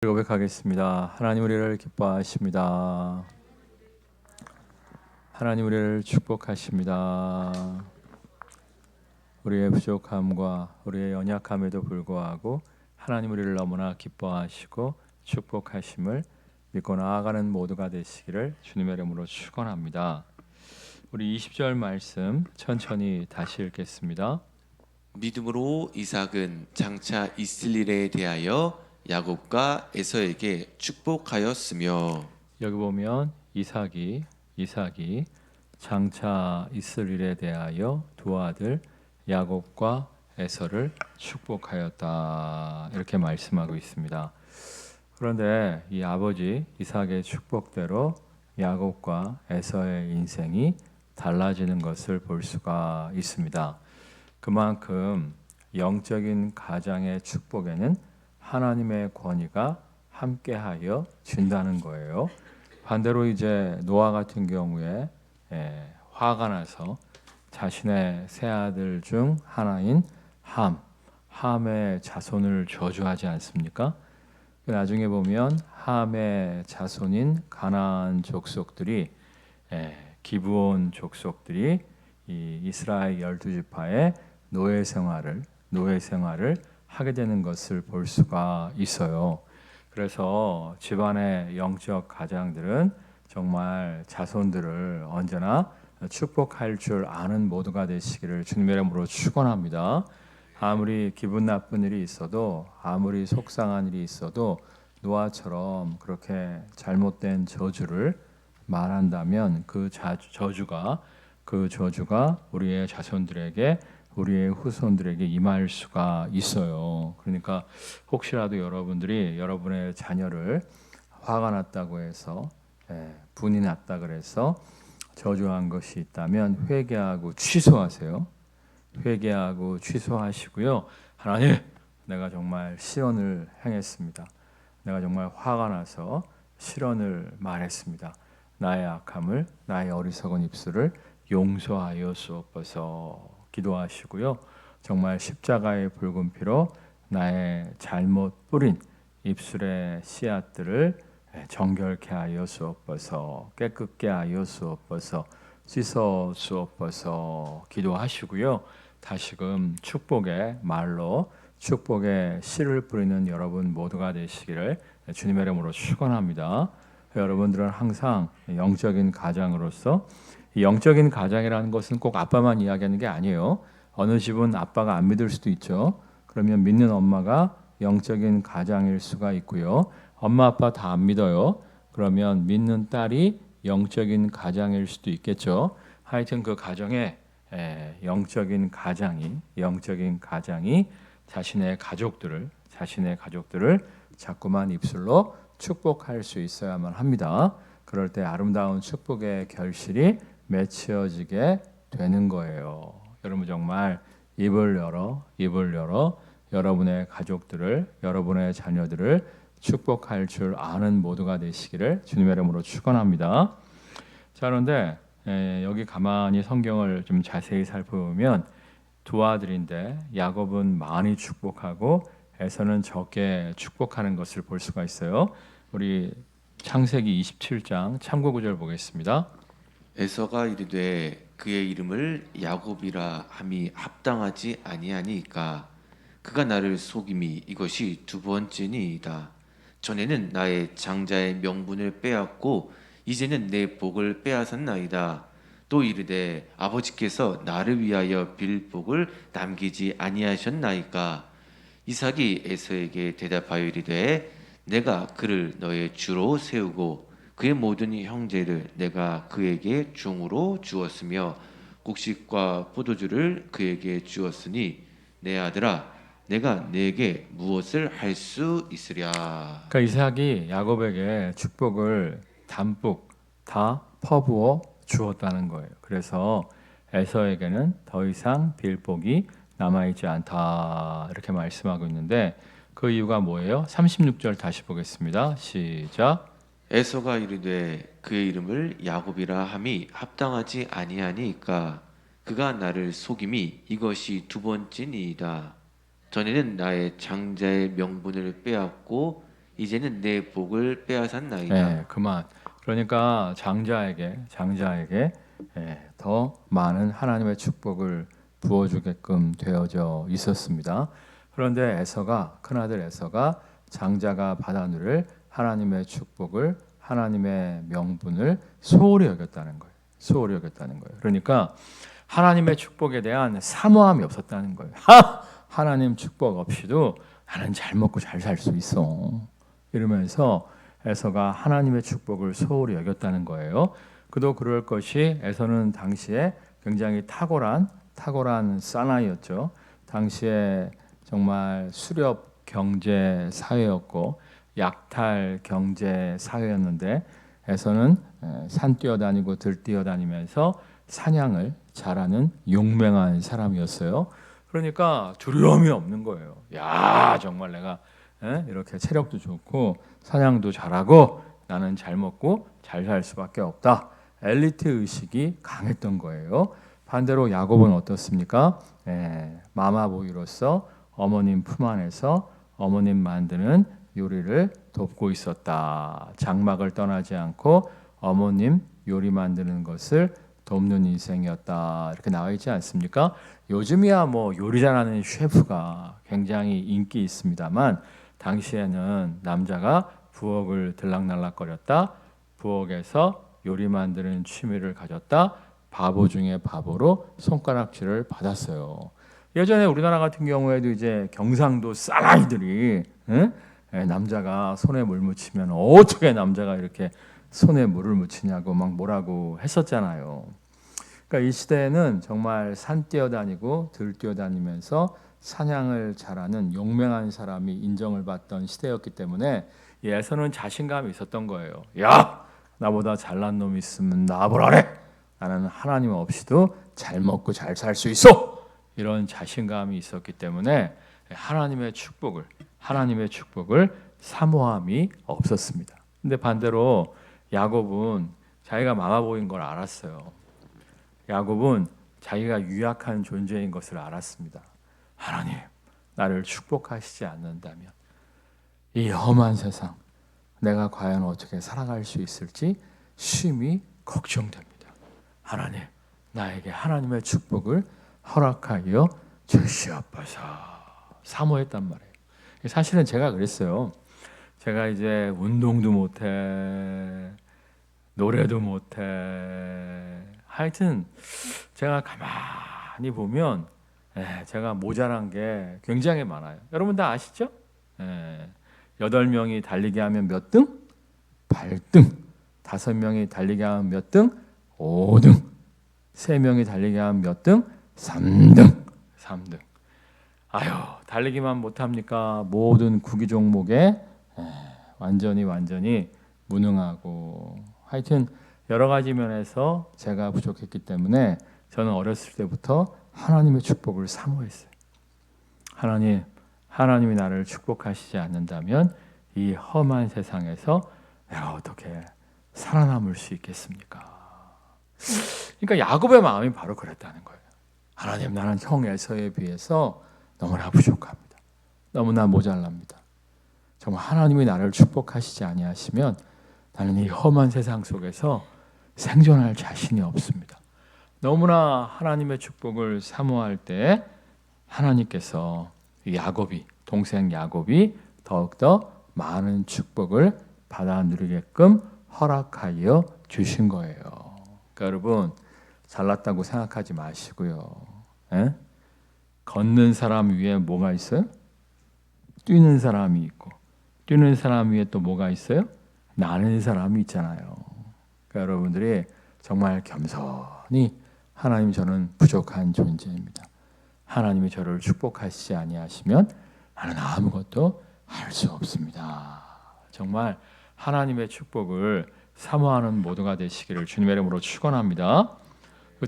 고백하겠습니다. 하나님 우리를 기뻐하십니다. 하나님 우리를 축복하십니다. 우리의 부족함과 우리의 연약함에도 불구하고 하나님 우리를 너무나 기뻐하시고 축복하심을 믿고 나아가는 모두가 되시기를 주님의 이름으로 축원합니다. 우리 20절 말씀 천천히 다시 읽겠습니다. 믿음으로 이삭은 장차 있을 일에 대하여 야곱과 에서에게 축복하였으며. 여기 보면 이삭이 장차 있을 일에 대하여 두 아들 야곱과 에서를 축복하였다 이렇게 말씀하고 있습니다. 그런데 이 아버지 이삭의 축복대로 야곱과 에서의 인생이 달라지는 것을 볼 수가 있습니다. 그만큼 영적인 가장의 축복에는 하나님의 권위가 함께하여 준다는 거예요. 반대로 이제 노아 같은 경우에 화가 나서 자신의 세 아들 중 하나인 함의 자손을 저주하지 않습니까? 나중에 보면 함의 자손인 가나안 족속들이 기브온 족속들이 이 이스라엘 12지파의 노예 생활을 하게 되는 것을 볼 수가 있어요. 그래서 집안의 영적 가장들은 정말 자손들을 언제나 축복할 줄 아는 모두가 되시기를 주님의 이름으로 축원합니다. 아무리 기분 나쁜 일이 있어도 아무리 속상한 일이 있어도 노아처럼 그렇게 잘못된 저주를 말한다면 그 저주가 우리의 자손들에게 우리의 후손들에게 임할 수가 있어요. 그러니까 혹시라도 여러분들이 여러분의 자녀를 화가 났다고 해서 분이 났다 그래서 저주한 것이 있다면 회개하고 취소하세요. 회개하고 취소하시고요. 하나님, 내가 정말 실언을 행했습니다. 내가 정말 화가 나서 실언을 말했습니다. 나의 악함을, 나의 어리석은 입술을 용서하여 주옵소서 기도하시고요. 정말 십자가의 붉은 피로 나의 잘못 뿌린 입술의 씨앗들을 정결케 하여 주옵소서, 깨끗게 하여 주옵소서, 씻어 주옵소서 기도하시고요. 다시금 축복의 말로 축복의 씨를 뿌리는 여러분 모두가 되시기를 주님의 이름으로 축원합니다. 여러분들은 항상 영적인 가장으로서, 영적인 가장이라는 것은 꼭 아빠만 이야기하는 게 아니에요. 어느 집은 아빠가 안 믿을 수도 있죠. 그러면 믿는 엄마가 영적인 가장일 수가 있고요. 엄마 아빠 다 안 믿어요. 그러면 믿는 딸이 영적인 가장일 수도 있겠죠. 하여튼 그 가정에 영적인 가장이 자신의 가족들을 자꾸만 입술로 축복할 수 있어야만 합니다. 그럴 때 아름다운 축복의 결실이 맺혀지게 되는 거예요. 여러분 정말 입을 열어 여러분의 가족들을, 여러분의 자녀들을 축복할 줄 아는 모두가 되시기를 주님의 이름으로 축원합니다. 자, 그런데 여기 가만히 성경을 좀 자세히 살펴보면 두 아들인데 야곱은 많이 축복하고 에서는 적게 축복하는 것을 볼 수가 있어요. 우리 창세기 27장 참고 구절 보겠습니다. 에서가 이르되 그의 이름을 야곱이라 함이 합당하지 아니하니까 그가 나를 속임이 이것이 두 번째니이다. 전에는 나의 장자의 명분을 빼앗고 이제는 내 복을 빼앗았나이다. 또 이르되 아버지께서 나를 위하여 빌 복을 남기지 아니하셨나이까. 이삭이 에서에게 대답하여 이르되 내가 그를 너의 주로 세우고 그의 모든 형제를 내가 그에게 종으로 주었으며 곡식과 포도주를 그에게 주었으니 내 아들아 내가 네게 무엇을 할 수 있으랴. 그러니까 이삭이 야곱에게 축복을 담뿍 다 퍼부어 주었다는 거예요. 그래서 에서에게는 더 이상 빌 복이 남아있지 않다 이렇게 말씀하고 있는데 그 이유가 뭐예요? 36절 다시 보겠습니다. 시작. 에서가 이르되 그의 이름을 야곱이라 함이 합당하지 아니하니까 그가 나를 속임이 이것이 두 번째니이다. 전에는 나의 장자의 명분을 빼앗고 이제는 내 복을 빼앗았나이다. 예, 그만. 그러니까 장자에게 더 많은 하나님의 축복을 부어주게끔 되어져 있었습니다. 그런데 에서가 큰아들 에서가 장자가 받아 누릴 하나님의 축복을 하나님의 명분을 소홀히 여겼다는 거예요. 소홀히 여겼다는 거예요. 그러니까 하나님의 축복에 대한 사모함이 없었다는 거예요. 하나님 축복 없이도 나는 잘 먹고 잘 살 수 있어. 이러면서 에서가 하나님의 축복을 소홀히 여겼다는 거예요. 그도 그럴 것이 에서는 당시에 굉장히 탁월한 사나이였죠. 당시에 정말 수렵 경제 사회였고 약탈 경제 사회였는데 에서는 산 뛰어다니고 들 뛰어다니면서 사냥을 잘하는 용맹한 사람이었어요. 그러니까 두려움이 없는 거예요. 야, 정말 내가 이렇게 체력도 좋고 사냥도 잘하고 나는 잘 먹고 잘 살 수밖에 없다. 엘리트 의식이 강했던 거예요. 반대로 야곱은 어떻습니까? 마마보이로서 어머님 품 안에서 어머님 만드는 요리를 돕고 있었다. 장막을 떠나지 않고 어머님 요리 만드는 것을 돕는 인생이었다. 이렇게 나와 있지 않습니까? 요즘이야 뭐 요리 잘하는 셰프가 굉장히 인기 있습니다만 당시에는 남자가 부엌을 들락날락거렸다. 부엌에서 요리 만드는 취미를 가졌다. 바보 중에 바보로 손가락질을 받았어요. 예전에 우리나라 같은 경우에도 이제 경상도 사나이들이 남자가 손에 물 묻히면 어떻게 남자가 이렇게 손에 물을 묻히냐고 막 뭐라고 했었잖아요. 그러니까 이 시대에는 정말 산 뛰어다니고 들 뛰어다니면서 사냥을 잘하는 용맹한 사람이 인정을 받던 시대였기 때문에 에서는 자신감이 있었던 거예요. 야, 나보다 잘난 놈이 있으면 나보라래. 나는 하나님 없이도 잘 먹고 잘 살 수 있어. 이런 자신감이 있었기 때문에 하나님의 축복을 사모함이 없었습니다. 근데 반대로 야곱은 자기가 마마보인 걸 알았어요. 야곱은 자기가 유약한 존재인 것을 알았습니다. 하나님, 나를 축복하시지 않는다면 이 험한 세상 내가 과연 어떻게 살아갈 수 있을지 심히 걱정됩니다. 하나님, 나에게 하나님의 축복을 허락하여 주시옵소서. 사모했단 말이에요. 사실은 제가 그랬어요. 제가 이제 운동도 못해, 노래도 못해. 하여튼 제가 가만히 보면 제가 모자란 게 굉장히 많아요. 여러분 다 아시죠? 8명이 달리기 하면 몇 등? 8등. 5명이 달리기 하면 몇 등? 5등. 3명이 달리기 하면 몇 등? 3등. 아유, 달리기만 못합니까? 모든 구기 종목에 완전히 무능하고 하여튼 여러 가지 면에서 제가 부족했기 때문에 저는 어렸을 때부터 하나님의 축복을 사모했어요. 하나님이 나를 축복하시지 않는다면 이 험한 세상에서 내가 어떻게 살아남을 수 있겠습니까? 그러니까 야곱의 마음이 바로 그랬다는 거예요. 하나님, 나는 형 에서에 비해서 너무나 부족합니다. 너무나 모자랍니다. 정말 하나님이 나를 축복하시지 아니하시면 나는 이 험한 세상 속에서 생존할 자신이 없습니다. 너무나 하나님의 축복을 사모할 때 하나님께서 동생 야곱이 더욱더 많은 축복을 받아 누리게끔 허락하여 주신 거예요. 그러니까 여러분, 잘났다고 생각하지 마시고요. 걷는 사람 위에 뭐가 있어요? 뛰는 사람이 있고, 뛰는 사람 위에 또 뭐가 있어요? 나는 사람이 있잖아요. 그러니까 여러분들이 정말 겸손히 하나님, 저는 부족한 존재입니다. 하나님이 저를 축복하시지 아니하시면 나는 아무것도 할 수 없습니다. 정말 하나님의 축복을 사모하는 모두가 되시기를 주님의 이름으로 축원합니다.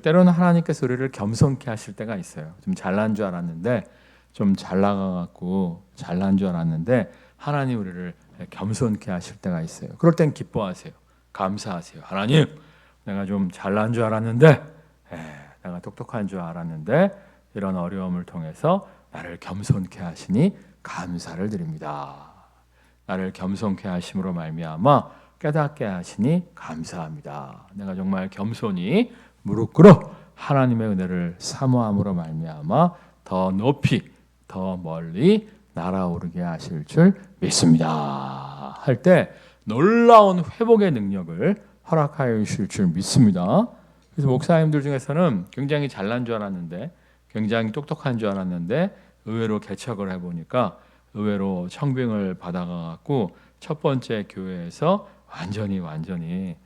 때로는 하나님께서 우리를 겸손케 하실 때가 있어요. 좀 잘난 줄 알았는데, 좀 잘 나가갖고 잘난 줄 알았는데 하나님 우리를 겸손케 하실 때가 있어요. 그럴 땐 기뻐하세요. 감사하세요. 하나님, 내가 좀 잘난 줄 알았는데, 내가 똑똑한 줄 알았는데 이런 어려움을 통해서 나를 겸손케 하시니 감사를 드립니다. 나를 겸손케 하심으로 말미암아 깨닫게 하시니 감사합니다. 내가 정말 겸손히 무릎 꿇어 하나님의 은혜를 사모함으로 말미암아 더 높이 더 멀리 날아오르게 하실 줄 믿습니다. 할 때 놀라운 회복의 능력을 허락하여 주실 줄 믿습니다. 그래서 목사님들 중에서는 굉장히 잘난 줄 알았는데, 굉장히 똑똑한 줄 알았는데 의외로 개척을 해보니까 의외로 청빙을 받아가고 첫 번째 교회에서 완전히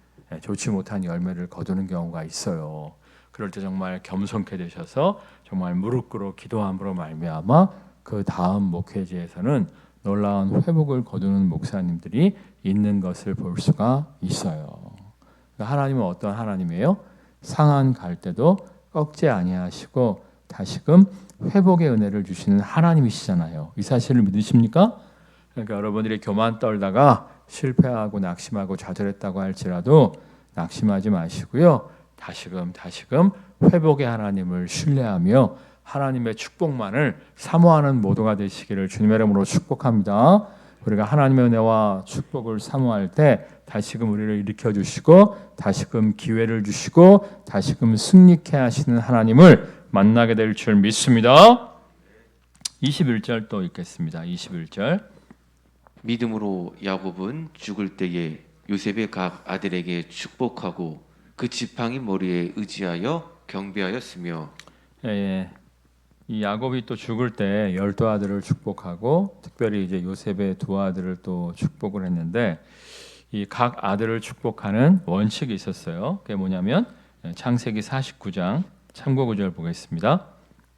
좋지 못한 열매를 거두는 경우가 있어요. 그럴 때 정말 겸손케 되셔서 정말 무릎 꿇어 기도함으로 말미암아 그 다음 목회지에서는 놀라운 회복을 거두는 목사님들이 있는 것을 볼 수가 있어요. 하나님은 어떤 하나님이에요? 상한 갈 때도 꺾지 아니하시고 다시금 회복의 은혜를 주시는 하나님이시잖아요. 이 사실을 믿으십니까? 그러니까 여러분들이 교만 떨다가 실패하고 낙심하고 좌절했다고 할지라도 낙심하지 마시고요. 다시금 회복의 하나님을 신뢰하며 하나님의 축복만을 사모하는 모두가 되시기를 주님의 이름으로 축복합니다. 우리가 하나님의 은혜와 축복을 사모할 때 다시금 우리를 일으켜 주시고 다시금 기회를 주시고 다시금 승리케 하시는 하나님을 만나게 될 줄 믿습니다. 21절 또 읽겠습니다. 21절. 믿음으로 야곱은 죽을 때에 요셉의 각 아들에게 축복하고 그 지팡이 머리에 의지하여 경배하였으며. 이 야곱이 또 죽을 때 12아들을 축복하고 특별히 이제 요셉의 2아들을 또 축복을 했는데 이 각 아들을 축복하는 원칙이 있었어요. 그게 뭐냐면 창세기 49장 참고 구절 보겠습니다.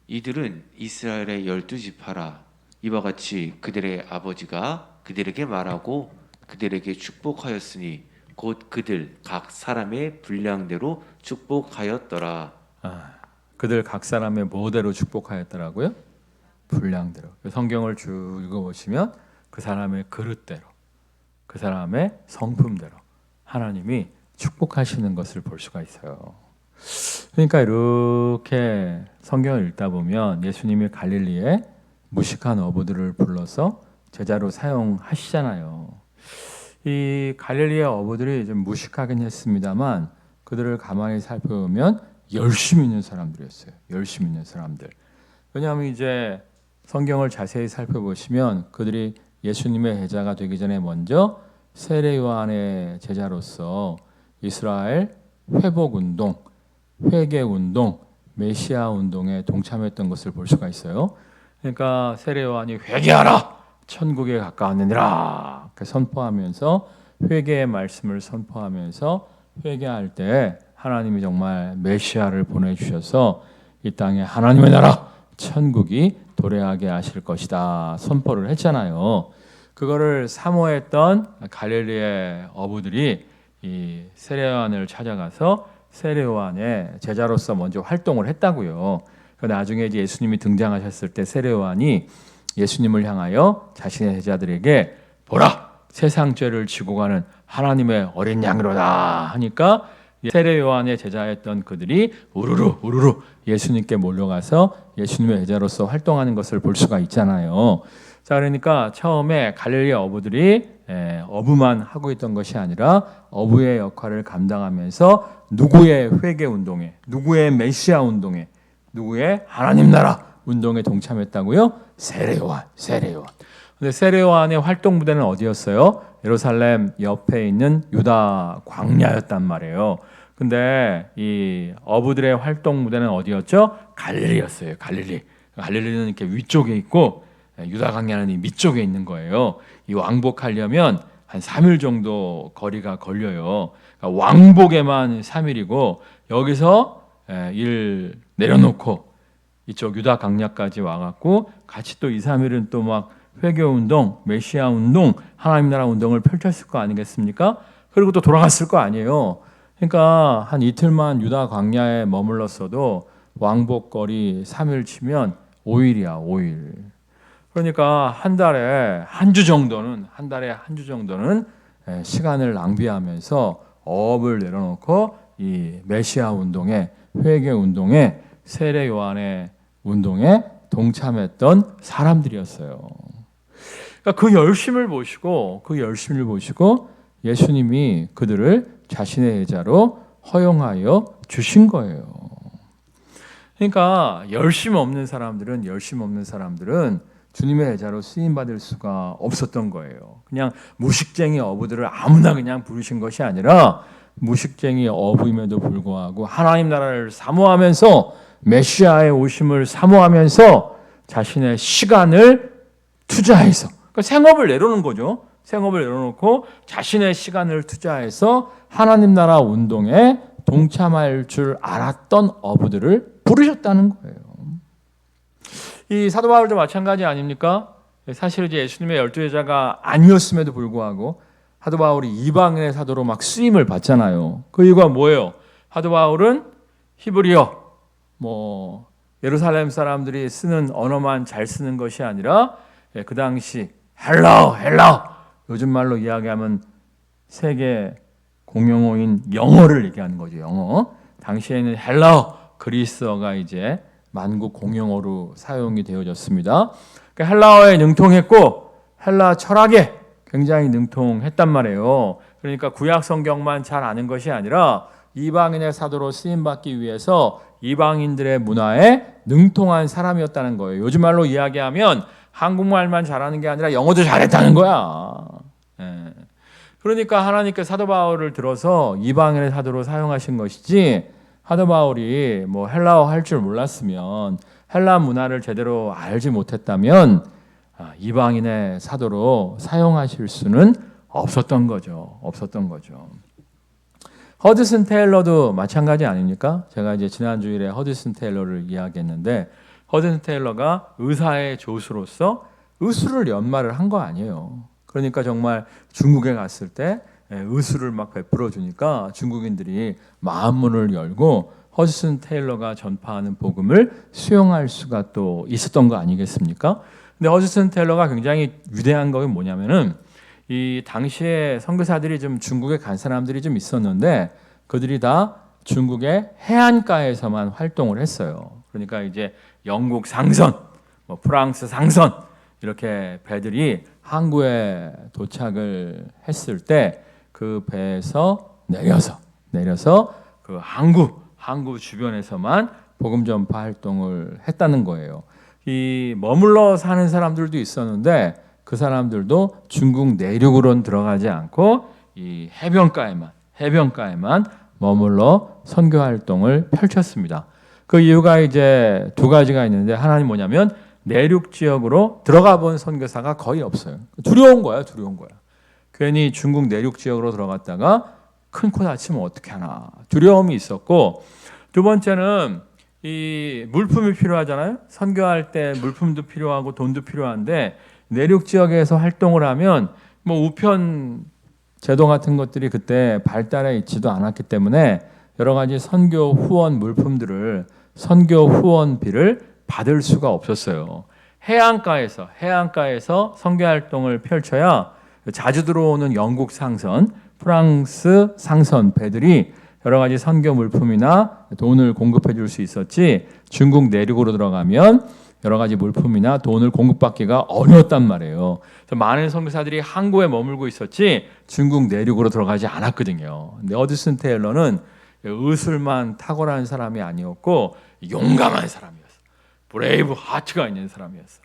이들은 이스라엘의 12지파라. 이와 같이 그들의 아버지가 그들에게 말하고 그들에게 축복하였으니 곧 그들 각 사람의 분량대로 축복하였더라. 그들 각 사람의 뭐대로 축복하였더라고요? 분량대로. 성경을 쭉 읽어보시면 그 사람의 그릇대로, 그 사람의 성품대로 하나님이 축복하시는 것을 볼 수가 있어요. 그러니까 이렇게 성경을 읽다 보면 예수님이 갈릴리에 무식한 어부들을 불러서 제자로 사용하시잖아요. 이 갈릴리의 어부들이 좀 무식하긴 했습니다만 그들을 가만히 살펴보면 열심히 있는 사람들이었어요. 열심히 있는 사람들. 왜냐하면 이제 성경을 자세히 살펴보시면 그들이 예수님의 제자가 되기 전에 먼저 세례 요한의 제자로서 이스라엘 회복운동, 회개운동, 메시아 운동에 동참했던 것을 볼 수가 있어요. 그러니까 세례 요한이 회개하라! 천국에 가까웠느니라! 선포하면서 회개의 말씀을 선포하면서 회개할 때 하나님이 정말 메시아를 보내주셔서 이 땅에 하나님의 나라, 천국이 도래하게 하실 것이다 선포를 했잖아요. 그거를 사모했던 갈릴리의 어부들이 이 세례 요한을 찾아가서 세례 요한의 제자로서 먼저 활동을 했다고요. 나중에 이제 예수님이 등장하셨을 때 세례 요한이 예수님을 향하여 자신의 제자들에게 보라! 세상 죄를 지고 가는 하나님의 어린 양이로다 하니까 세례 요한의 제자였던 그들이 우르르 예수님께 몰려가서 예수님의 제자로서 활동하는 것을 볼 수가 있잖아요. 자, 그러니까 처음에 갈릴리 어부들이 어부만 하고 있던 것이 아니라 어부의 역할을 감당하면서 누구의 회개 운동에, 누구의 메시아 운동에, 누구의 하나님 나라 운동에 동참했다고요? 세례 요한. 근데 세례 요한의 활동 부대는 어디였어요? 예루살렘 옆에 있는 유다 광야였단 말이에요. 근데 이 어부들의 활동 무대는 어디였죠? 갈릴리였어요. 갈릴리는 이렇게 위쪽에 있고 유다 광야는 이 밑쪽에 있는 거예요. 이 왕복하려면 한 3일 정도 거리가 걸려요. 그러니까 왕복에만 3일이고 여기서 일 내려놓고 이쪽 유다 광야까지 와갖고 같이 또 2, 3일은 또 막 회개 운동, 메시아 운동, 하나님 나라 운동을 펼쳤을 거 아니겠습니까? 그리고 또 돌아갔을 거 아니에요. 그러니까 한 이틀만 유다 광야에 머물렀어도 왕복 거리 3일 치면 5일이야, 5일. 그러니까 한 달에 한 주 정도는 시간을 낭비하면서 어업을 내려놓고 이 메시아 운동에, 회개 운동에, 세례 요한의 운동에 동참했던 사람들이었어요. 그러니까 그 열심을 보시고 예수님이 그들을 자신의 제자로 허용하여 주신 거예요. 그러니까 열심 없는 사람들은 주님의 제자로 쓰임 받을 수가 없었던 거예요. 그냥 무식쟁이 어부들을 아무나 그냥 부르신 것이 아니라 무식쟁이 어부임에도 불구하고 하나님 나라를 사모하면서 메시아의 오심을 사모하면서 자신의 시간을 투자해서, 그러니까 생업을 내려놓은 거죠. 생업을 내려놓고 자신의 시간을 투자해서 하나님 나라 운동에 동참할 줄 알았던 어부들을 부르셨다는 거예요. 이 사도 바울도 마찬가지 아닙니까? 사실 이제 예수님의 12제자가 아니었음에도 불구하고 사도 바울이 이방인의 사도로 막 쓰임을 받잖아요. 그 이유가 뭐예요? 사도 바울은 히브리어, 예루살렘 사람들이 쓰는 언어만 잘 쓰는 것이 아니라 그 당시 헬라어, 요즘 말로 이야기하면 세계 공용어인 영어를 얘기하는 거죠. 영어. 당시에는 헬라어, 그리스어가 이제 만국 공용어로 사용이 되어졌습니다. 그러니까 헬라어에 능통했고 헬라 철학에 굉장히 능통했단 말이에요. 그러니까 구약 성경만 잘 아는 것이 아니라 이방인의 사도로 쓰임 받기 위해서 이방인들의 문화에 능통한 사람이었다는 거예요. 요즘 말로 이야기하면 한국말만 잘하는 게 아니라 영어도 잘했다는 거야. 그러니까 하나님께 사도 바울을 들어서 이방인의 사도로 사용하신 것이지, 사도 바울이 헬라어 할 줄 몰랐으면, 헬라 문화를 제대로 알지 못했다면 이방인의 사도로 사용하실 수는 없었던 거죠. 허드슨 테일러도 마찬가지 아닙니까? 제가 이제 지난 주일에 허드슨 테일러를 이야기했는데, 허드슨 테일러가 의사의 조수로서 의술을 연마를 한 거 아니에요. 그러니까 정말 중국에 갔을 때 의술을 막 베풀어 주니까 중국인들이 마음문을 열고 허드슨 테일러가 전파하는 복음을 수용할 수가 또 있었던 거 아니겠습니까? 근데 허드슨 테일러가 굉장히 위대한 거 뭐냐면은, 이 당시에 선교사들이 좀 중국에 간 사람들이 좀 있었는데 그들이 다 중국의 해안가에서만 활동을 했어요. 그러니까 이제 영국 상선, 프랑스 상선, 이렇게 배들이 항구에 도착을 했을 때 그 배에서 내려서 그 항구 주변에서만 복음 전파 활동을 했다는 거예요. 이 머물러 사는 사람들도 있었는데 그 사람들도 중국 내륙으로는 들어가지 않고 이 해변가에만 머물러 선교 활동을 펼쳤습니다. 그 이유가 이제 두 가지가 있는데, 하나는 뭐냐면 내륙 지역으로 들어가 본 선교사가 거의 없어요. 두려운 거야. 괜히 중국 내륙 지역으로 들어갔다가 큰 코 다치면 어떻게 하나 두려움이 있었고, 두 번째는 이 물품이 필요하잖아요. 선교할 때 물품도 필요하고 돈도 필요한데 내륙 지역에서 활동을 하면 우편 제도 같은 것들이 그때 발달해 있지도 않았기 때문에 여러 가지 선교 후원 물품들을, 선교 후원비를 받을 수가 없었어요. 해안가에서 선교 활동을 펼쳐야 자주 들어오는 영국 상선, 프랑스 상선 배들이 여러 가지 선교 물품이나 돈을 공급해 줄 수 있었지, 중국 내륙으로 들어가면 여러 가지 물품이나 돈을 공급받기가 어려웠단 말이에요. 그래서 많은 선교사들이 항구에 머물고 있었지 중국 내륙으로 들어가지 않았거든요. 근데 허드슨 테일러는 의술만 탁월한 사람이 아니었고 용감한 사람이었어. 브레이브 하트가 있는 사람이었어.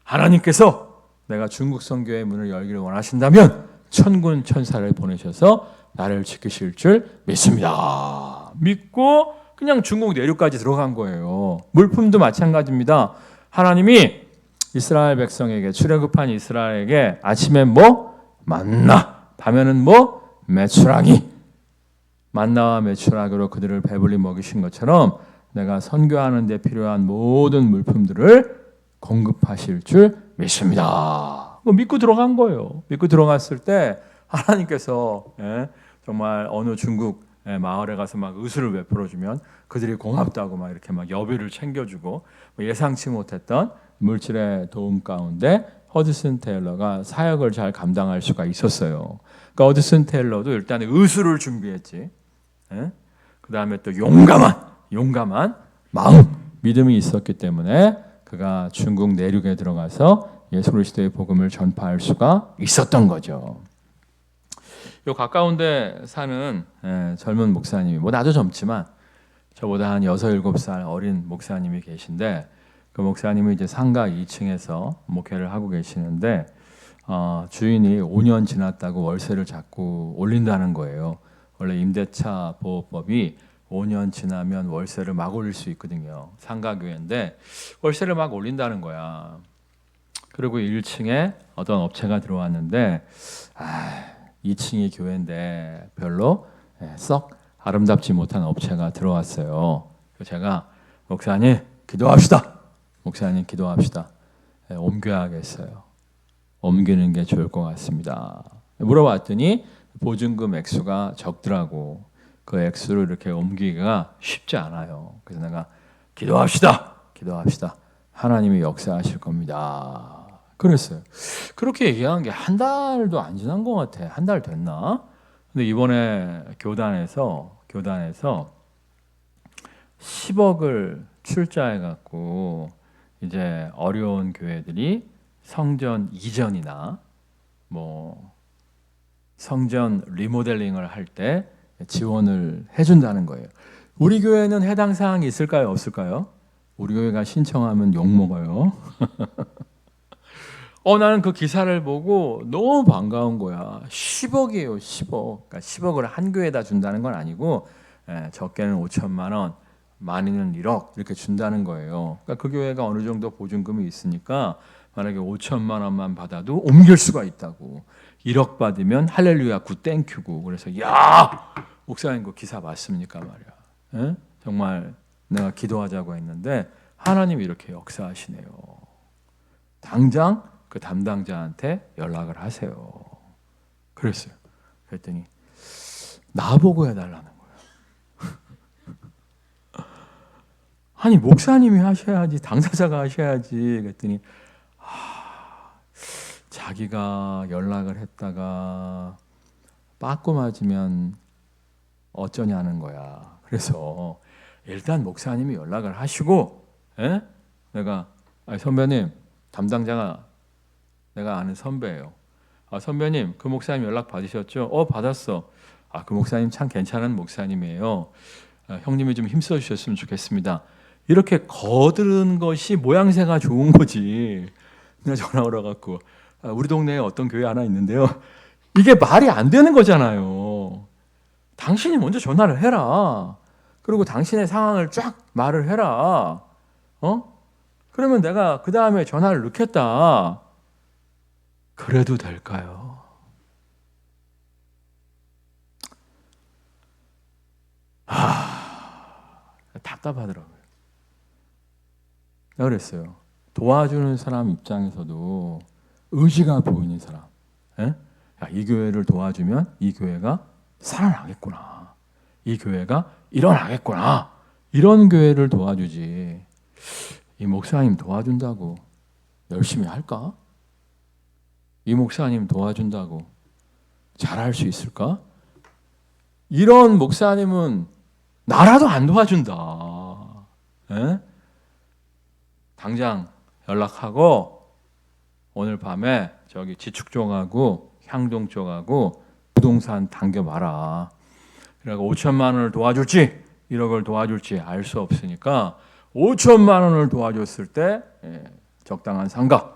하나님께서 내가 중국 선교의 문을 열기를 원하신다면 천군 천사를 보내셔서 나를 지키실 줄 믿습니다. 믿고 그냥 중국 내륙까지 들어간 거예요. 물품도 마찬가지입니다. 하나님이 이스라엘 백성에게, 출애굽한 이스라엘에게 아침에 만나, 밤에는 메추라기, 만나와 메추라기로 그들을 배불리 먹이신 것처럼 내가 선교하는 데 필요한 모든 물품들을 공급하실 줄 믿습니다. 믿고 들어간 거예요. 믿고 들어갔을 때 하나님께서 정말 어느 중국 마을에 가서 막 의술을 베풀어주면 그들이 고맙다고 막 이렇게 막 여비를 챙겨주고, 예상치 못했던 물질의 도움 가운데 허드슨 테일러가 사역을 잘 감당할 수가 있었어요. 그러니까 허드슨 테일러도 일단 의술을 준비했지. 그 다음에 또 용감한 마음, 믿음이 있었기 때문에 그가 중국 내륙에 들어가서 예수 그리스도의 복음을 전파할 수가 있었던 거죠. 요 가까운데 사는 젊은 목사님이 뭐 나도 젊지만 저보다 한 6, 7살 어린 목사님이 계신데 그 목사님이 이제 상가 2층에서 목회를 하고 계시는데 주인이 5년 지났다고 월세를 자꾸 올린다는 거예요. 원래 임대차 보호법이 5년 지나면 월세를 막 올릴 수 있거든요. 상가교회인데 월세를 막 올린다는 거야. 그리고 1층에 어떤 업체가 들어왔는데 2층이 교회인데 별로 썩 아름답지 못한 업체가 들어왔어요. 그래서 제가 목사님 기도합시다. 목사님 기도합시다. 옮겨야겠어요. 옮기는 게 좋을 것 같습니다. 물어봤더니 보증금 액수가 적더라고. 그 액수를 이렇게 옮기기가 쉽지 않아요. 그래서 내가 기도합시다. 기도합시다. 하나님이 역사하실 겁니다. 그랬어요. 그렇게 얘기한 게 한 달도 안 지난 것 같아. 한 달 됐나? 근데 이번에 교단에서 10억을 출자해 갖고 이제 어려운 교회들이 성전 이전이나 뭐 성전 리모델링을 할 때 지원을 해준다는 거예요. 우리 교회는 해당 사항이 있을까요? 없을까요? 우리 교회가 신청하면 욕먹어요. 나는 그 기사를 보고 너무 반가운 거야. 10억이에요, 10억. 그러니까 10억을 한 교회에다 준다는 건 아니고 적게는 5천만 원, 많이는 1억 이렇게 준다는 거예요. 그러니까 그 교회가 어느 정도 보증금이 있으니까 만약에 5천만 원만 받아도 옮길 수가 있다고. 1억 받으면 할렐루야 굿 땡큐고. 그래서 야 목사님 그 기사 맞습니까 말이야. 정말 내가 기도하자고 했는데 하나님이 이렇게 역사하시네요. 당장 그 담당자한테 연락을 하세요. 그랬어요. 그랬더니 나보고 해달라는 거예요. 아니 목사님이 하셔야지, 당사자가 하셔야지. 그랬더니 자기가 연락을 했다가 빠꾸 맞으면 어쩌냐는 거야. 그래서 일단 목사님이 연락을 하시고, 내가 선배님, 담당자가 내가 아는 선배예요. 선배님, 그 목사님 연락 받으셨죠? 받았어. 그 목사님 참 괜찮은 목사님이에요. 형님이 좀 힘써 주셨으면 좋겠습니다. 이렇게 거드는 것이 모양새가 좋은 거지. 내가 전화 걸어갖고 우리 동네에 어떤 교회 하나 있는데요. 이게 말이 안 되는 거잖아요. 당신이 먼저 전화를 해라. 그리고 당신의 상황을 쫙 말을 해라. 그러면 내가 그 다음에 전화를 넣겠다. 그래도 될까요? 답답하더라고요. 내가 그랬어요. 도와주는 사람 입장에서도 의지가 보이는 사람. 이 교회를 도와주면 이 교회가 살아나겠구나. 이 교회가 일어나겠구나. 이런 교회를 도와주지. 이 목사님 도와준다고 열심히 할까? 이 목사님 도와준다고 잘할 수 있을까? 이런 목사님은 나라도 안 도와준다. 당장 연락하고 오늘 밤에 저기 지축 쪽하고 향동 쪽하고 부동산 당겨봐라. 그러니까 5천만 원을 도와줄지 1억을 도와줄지 알 수 없으니까 5천만 원을 도와줬을 때 적당한 상가,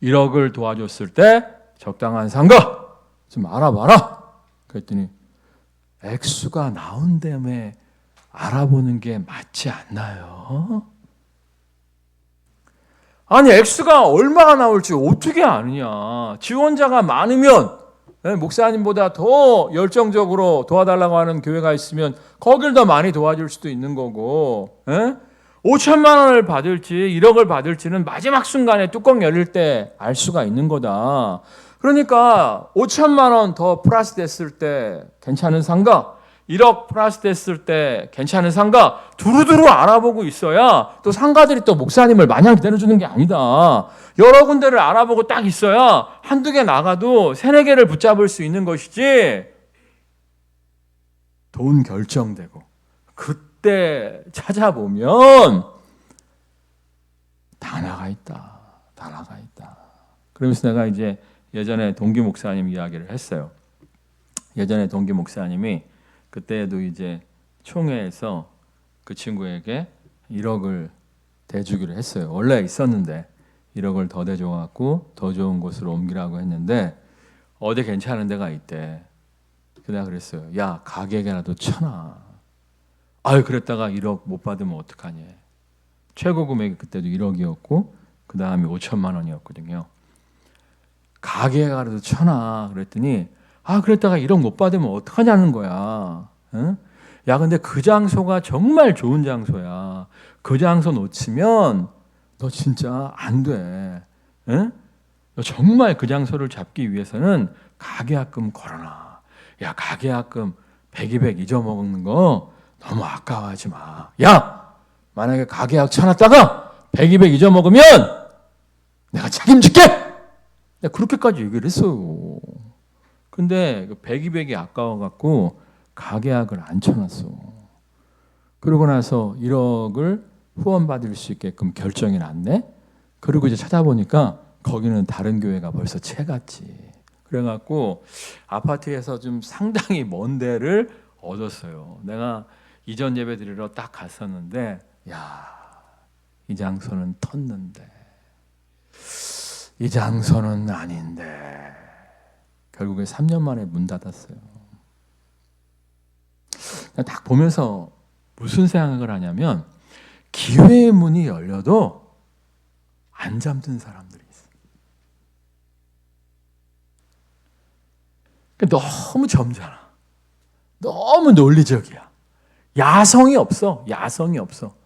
1억을 도와줬을 때 적당한 상가 좀 알아봐라. 그랬더니 액수가 나온 다음에 알아보는 게 맞지 않나요? 아니 액수가 얼마가 나올지 어떻게 아느냐. 지원자가 많으면 목사님보다 더 열정적으로 도와달라고 하는 교회가 있으면 거길 더 많이 도와줄 수도 있는 거고, 5천만 원을 받을지 1억을 받을지는 마지막 순간에 뚜껑 열릴 때 알 수가 있는 거다. 그러니까 5천만 원 더 플러스 됐을 때 괜찮은 상가, 1억 플러스 됐을 때 괜찮은 상가 두루두루 알아보고 있어야 또 상가들이 또 목사님을 마냥 기다려주는 게 아니다. 여러 군데를 알아보고 딱 있어야 한두 개 나가도 세네 개를 붙잡을 수 있는 것이지. 돈 결정되고 그때 찾아보면 다 나가 있다. 다 나가 있다. 그러면서 내가 이제 예전에 동기 목사님 이야기를 했어요. 예전에 동기 목사님이 그때도 이제 총회에서 그 친구에게 1억을 대주기로 했어요. 원래 있었는데 1억을 더 대줘갖고 더 좋은 곳으로 옮기라고 했는데 어디 괜찮은 데가 있대. 내가 그랬어요. 야, 가게라도 쳐놔. 아유, 그랬다가 1억 못 받으면 어떡하니. 최고 금액이 그때도 1억이었고 그 다음이 5천만 원이었거든요. 가게라도 쳐놔. 그랬더니 그랬다가 1억 못 받으면 어떡하냐는 거야. 응? 야, 근데 그 장소가 정말 좋은 장소야. 그 장소 놓치면 너 진짜 안 돼. 응? 너 정말 그 장소를 잡기 위해서는 가계약금 걸어놔. 야, 가계약금 100, 200 잊어먹는 거 너무 아까워하지 마. 야, 만약에 가계약 쳐놨다가 100, 200 잊어먹으면 내가 책임질게. 내가 그렇게까지 얘기를 했어요. 근데 100, 200이 아까워갖고 가계약을 안 쳐놨어. 그러고 나서 1억을 후원받을 수 있게끔 결정이 났네. 그리고 이제 찾아보니까 거기는 다른 교회가 벌써 채갔지. 그래갖고 아파트에서 좀 상당히 먼 데를 얻었어요. 내가 이전 예배 드리러 딱 갔었는데, 야, 이 장소는 텄는데, 이 장소는 아닌데, 결국에 3년 만에 문 닫았어요. 딱 보면서 무슨 생각을 하냐면 기회의 문이 열려도 안 잠든 사람들이 있어요. 너무 점잖아. 너무 논리적이야. 야성이 없어. 야성이 없어.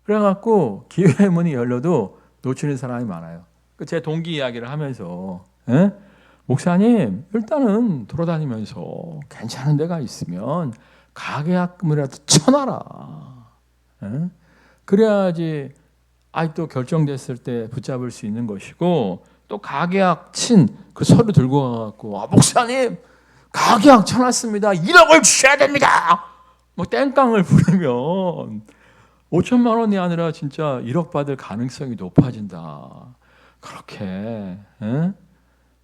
그래갖고 기회의 문이 열려도 놓치는 사람이 많아요. 제 동기 이야기를 하면서 목사님 일단은 돌아다니면서 괜찮은 데가 있으면 가계약금이라도 쳐놔라. 그래야지 또 결정됐을 때 붙잡을 수 있는 것이고, 또 가계약 친 그 서류 들고 와갖고 목사님 가계약 쳐놨습니다. 1억을 주셔야 됩니다. 뭐 땡깡을 부리면 5천만 원이 아니라 진짜 1억 받을 가능성이 높아진다. 그렇게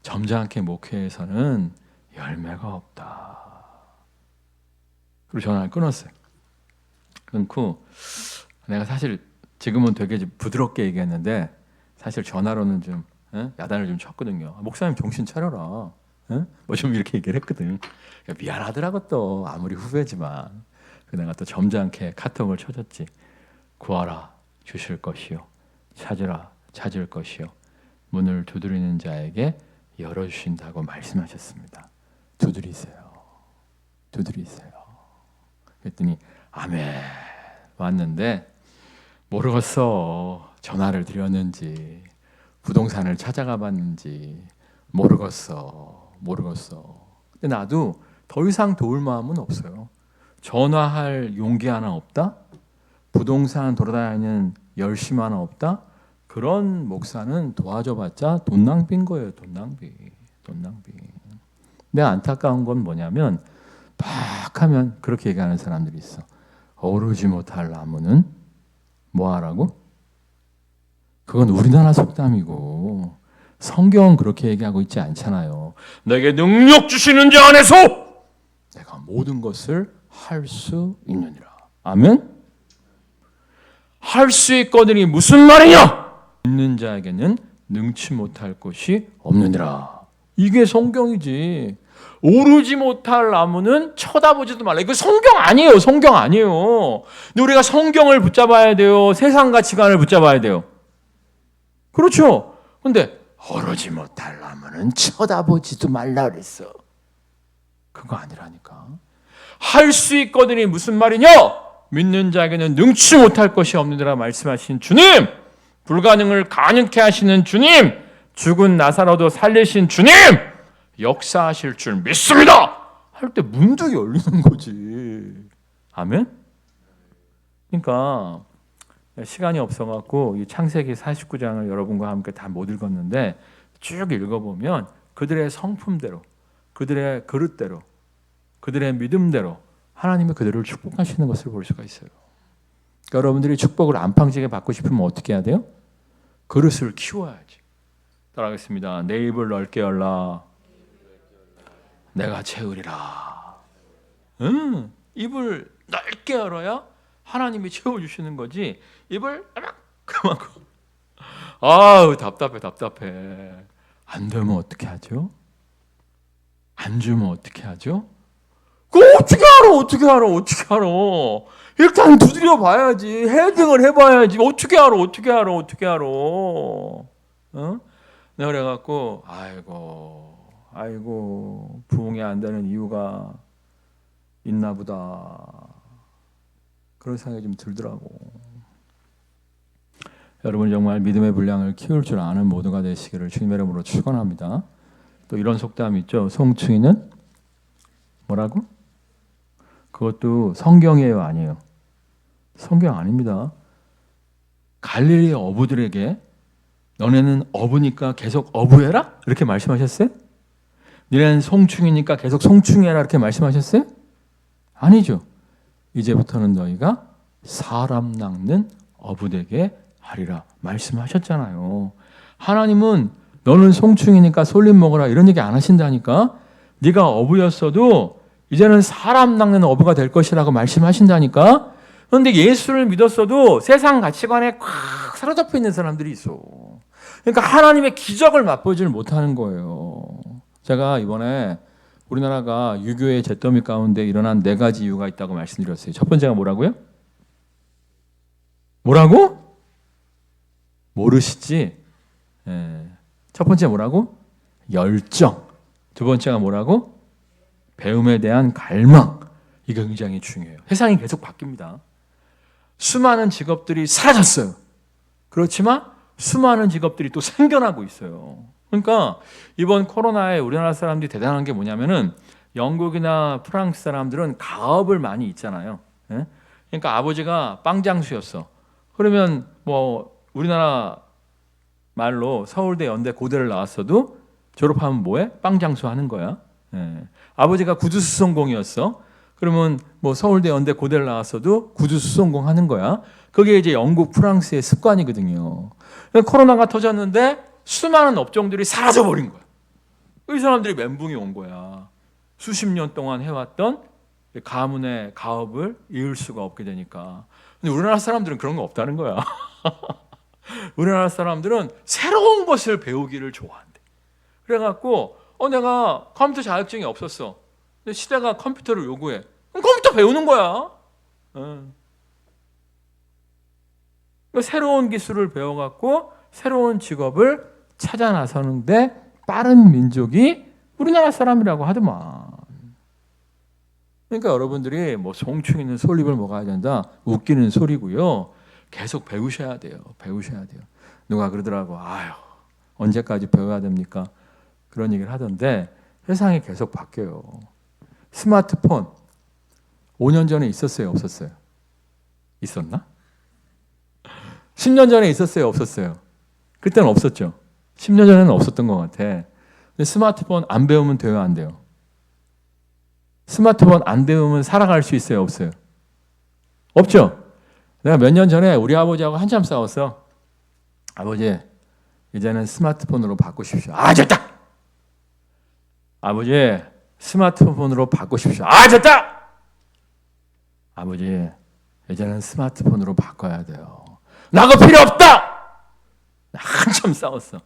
점잖게 목회에서는 열매가 없다. 그리고 전화를 끊었어요. 끊고 내가 사실 지금은 되게 부드럽게 얘기했는데 사실 전화로는 좀 야단을 좀 쳤거든요. 목사님 정신 차려라. 뭐 좀 이렇게 얘기를 했거든. 미안하더라고 또 아무리 후배지만. 내가 또 점잖게 카톡을 쳐줬지. 구하라 주실 것이요, 찾으라 찾을 것이요, 문을 두드리는 자에게 열어주신다고 말씀하셨습니다. 두드리세요. 두드리세요. 그랬더니 아멘. 왔는데 모르겠어. 전화를 드렸는지 부동산을 찾아가 봤는지 모르겠어. 근데 나도 더 이상 도울 마음은 없어요. 전화할 용기 하나 없다? 부동산 돌아다니는 열심 하나 없다? 그런 목사는 도와줘봤자 돈 낭비인 거예요. 돈 낭비. 내가 안타까운 건 뭐냐면 막 하면 그렇게 얘기하는 사람들이 있어. 오르지 못할 나무는 뭐 하라고? 그건 우리나라 속담이고 성경은 그렇게 얘기하고 있지 않잖아요. 내게 능력 주시는 자 안에서 내가 모든 것을 할 수 있느니라. 아멘? 할 수 있거든이 무슨 말이냐? 있는 자에게는 능치 못할 것이 없느니라. 이게 성경이지. 오르지 못할 나무는 쳐다보지도 말라. 이거 성경 아니에요. 근데 우리가 성경을 붙잡아야 돼요. 세상 가치관을 붙잡아야 돼요. 그렇죠. 근데 오르지 못할 나무는 쳐다보지도 말라 그랬어. 그거 아니라니까. 할 수 있거든이 무슨 말이냐? 믿는 자에게는 능치 못할 것이 없느니라 말씀하신 주님, 불가능을 가능케 하시는 주님, 죽은 나사로도 살리신 주님, 역사하실 줄 믿습니다. 할 때 문도 열리는 거지. 아멘? 그러니까 시간이 없어갖고 이 창세기 49장을 여러분과 함께 다 못 읽었는데 쭉 읽어보면 그들의 성품대로, 그들의 그릇대로, 그들의 믿음대로 하나님이 그들을 축복하시는 것을 볼 수가 있어요. 그러니까 여러분들이 축복을 안팡지게 받고 싶으면 어떻게 해야 돼요? 그릇을 키워야지. 따라하겠습니다. 내 입을 넓게 열라. 내가 채우리라. 응, 입을 넓게 열어야 하나님이 채워주시는 거지. 입을 그만큼. 아우 답답해. 안 되면 어떻게 하죠? 안 주면 어떻게 하죠? 그거 어떻게 알아? 일단 두드려 봐야지. 헤딩을 해봐야지. 어떻게 알아? 어? 내가 그래갖고 아이고 부흥이 안 되는 이유가 있나 보다. 그런 생각이 좀 들더라고. 여러분 정말 믿음의 분량을 키울 줄 아는 모두가 되시기를 주님의 이름으로 축원합니다. 또 이런 속담 있죠. 송충이는 뭐라고? 그것도 성경이에요, 아니에요? 성경 아닙니다. 갈릴리 어부들에게 너네는 어부니까 계속 어부해라? 이렇게 말씀하셨어요? 너네는 송충이니까 계속 송충해라 이렇게 말씀하셨어요? 아니죠. 이제부터는 너희가 사람 낚는 어부되게 하리라 말씀하셨잖아요. 하나님은 너는 송충이니까 솔잎 먹어라 이런 얘기 안 하신다니까. 네가 어부였어도 이제는 사람 낚는 어부가 될 것이라고 말씀하신다니까. 그런데 예수를 믿었어도 세상 가치관에 꽉 사로잡혀 있는 사람들이 있어. 그러니까 하나님의 기적을 맛보지를 못하는 거예요. 제가 이번에 우리나라가 유교의 잿더미 가운데 일어난 4가지 이유가 있다고 말씀드렸어요. 첫 번째가 뭐라고요? 뭐라고? 모르시지? 첫 번째 뭐라고? 열정. 두 번째가 뭐라고? 배움에 대한 갈망. 이거 굉장히 중요해요. 세상이 계속 바뀝니다. 수많은 직업들이 사라졌어요. 그렇지만 수많은 직업들이 또 생겨나고 있어요. 그러니까 이번 코로나에 우리나라 사람들이 대단한 게 뭐냐면은 영국이나 프랑스 사람들은 가업을 많이 있잖아요. 그러니까 아버지가 빵장수였어. 그러면 뭐 우리나라 말로 서울대, 연대, 고대를 나왔어도 졸업하면 뭐해? 빵장수 하는 거야. 아버지가 구두수선공이었어. 그러면 뭐 서울대, 연대, 고대를 나왔어도 구두수선공 하는 거야. 그게 이제 영국, 프랑스의 습관이거든요. 코로나가 터졌는데 수많은 업종들이 사라져버린 거야. 이 사람들이 멘붕이 온 거야. 수십 년 동안 해왔던 가문의 가업을 이을 수가 없게 되니까. 근데 우리나라 사람들은 그런 거 없다는 거야. 우리나라 사람들은 새로운 것을 배우기를 좋아한대. 그래갖고 내가 컴퓨터 자격증이 없었어. 근데 시대가 컴퓨터를 요구해. 그럼 컴퓨터 배우는 거야. 새로운 기술을 배워갖고 새로운 직업을 찾아 나서는데 빠른 민족이 우리나라 사람이라고 하더만. 그러니까 여러분들이 뭐 송충이는 솔잎을 먹어야 된다. 웃기는 소리고요. 계속 배우셔야 돼요. 누가 그러더라고. 아유, 언제까지 배워야 됩니까? 그런 얘기를 하던데 세상이 계속 바뀌어요. 스마트폰 5년 전에 있었어요, 없었어요? 있었나? 10년 전에 있었어요, 없었어요? 그때는 없었죠. 10년 전에는 없었던 것 같아. 근데 스마트폰 안 배우면 돼요, 안 돼요? 스마트폰 안 배우면 살아갈 수 있어요, 없어요? 없죠? 내가 몇 년 전에 우리 아버지하고 한참 싸웠어. 아버지, 이제는 스마트폰으로 바꾸십시오. 아, 됐다! 아버지, 스마트폰으로 바꾸십시오. 아, 됐다! 아버지, 이제는 스마트폰으로 바꿔야 돼요. 나 그거 필요 없다! 한참 싸웠어.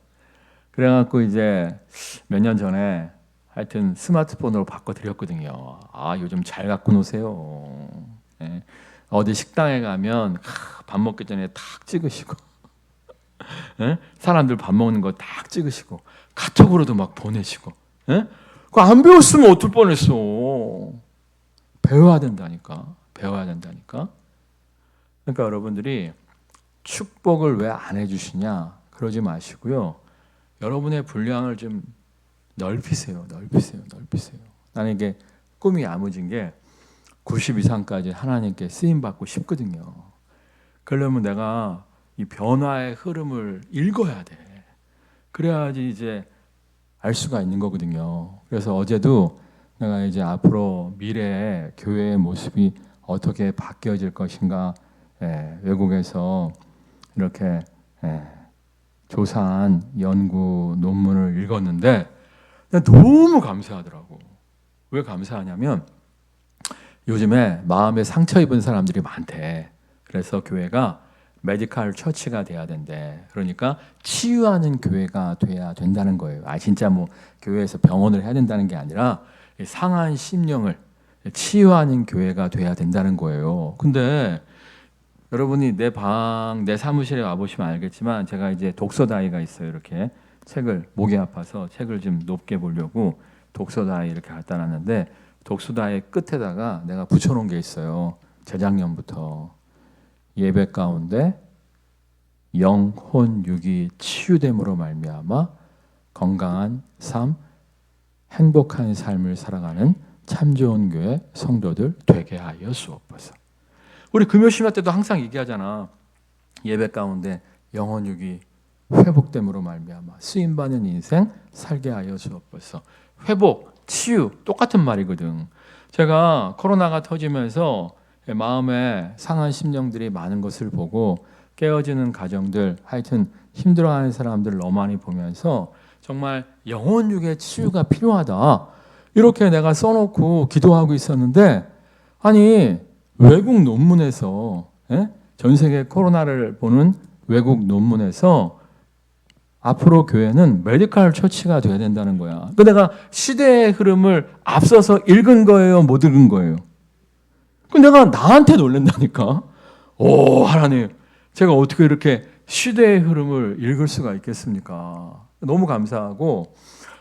그래갖고 이제 몇 년 전에 하여튼 스마트폰으로 바꿔드렸거든요. 아, 요즘 잘 갖고 노세요. 네. 어디 식당에 가면 밥 먹기 전에 탁 찍으시고 네? 사람들 밥 먹는 거 탁 찍으시고 카톡으로도 막 보내시고 네? 그거 안 배웠으면 어떨 뻔했어. 배워야 된다니까. 그러니까 여러분들이 축복을 왜 안 해주시냐 그러지 마시고요. 여러분의 분량을 좀 넓히세요. 나는 이게 꿈이 야무진 게 90 이상까지 하나님께 쓰임받고 싶거든요. 그러려면 내가 이 변화의 흐름을 읽어야 돼. 그래야지 이제 알 수가 있는 거거든요. 그래서 어제도 내가 이제 앞으로 미래의 교회의 모습이 어떻게 바뀌어질 것인가 외국에서 이렇게 조사한 연구 논문을 읽었는데 너무 감사하더라고. 왜 감사하냐면 요즘에 마음에 상처 입은 사람들이 많대. 그래서 교회가 메디컬 처치가 돼야 된대. 그러니까 치유하는 교회가 돼야 된다는 거예요. 진짜 뭐 교회에서 병원을 해야 된다는 게 아니라 상한 심령을 치유하는 교회가 돼야 된다는 거예요. 근데 여러분이 내 사무실에 와보시면 알겠지만 제가 이제 독서 다이가 있어요. 이렇게 책을, 목이 아파서 책을 좀 높게 보려고 독서 다이 이렇게 갖다 놨는데 독서 다이 끝에다가 내가 붙여놓은 게 있어요. 재작년부터. 예배 가운데 영혼 육이 치유됨으로 말미암아 건강한 삶, 행복한 삶을 살아가는 참 좋은 교회 성도들 되게 하여 주옵소서. 우리 금요심야 때도 항상 얘기하잖아. 예배 가운데 영혼 육이 회복됨으로 말미암아 쓰임 받는 인생 살게 하여 주옵소서. 회복, 치유 똑같은 말이거든. 제가 코로나가 터지면서 마음에 상한 심령들이 많은 것을 보고 깨어지는 가정들, 하여튼 힘들어하는 사람들 너무 많이 보면서 정말 영혼 육의 치유가 필요하다. 이렇게 내가 써놓고 기도하고 있었는데 아니 외국 논문에서 전 세계 코로나를 보는 외국 논문에서 앞으로 교회는 메디컬 처치가 돼야 된다는 거야. 그 내가 시대의 흐름을 앞서서 읽은 거예요, 못 읽은 거예요? 그 내가 나한테 놀란다니까. 오 하나님, 제가 어떻게 이렇게 시대의 흐름을 읽을 수가 있겠습니까? 너무 감사하고.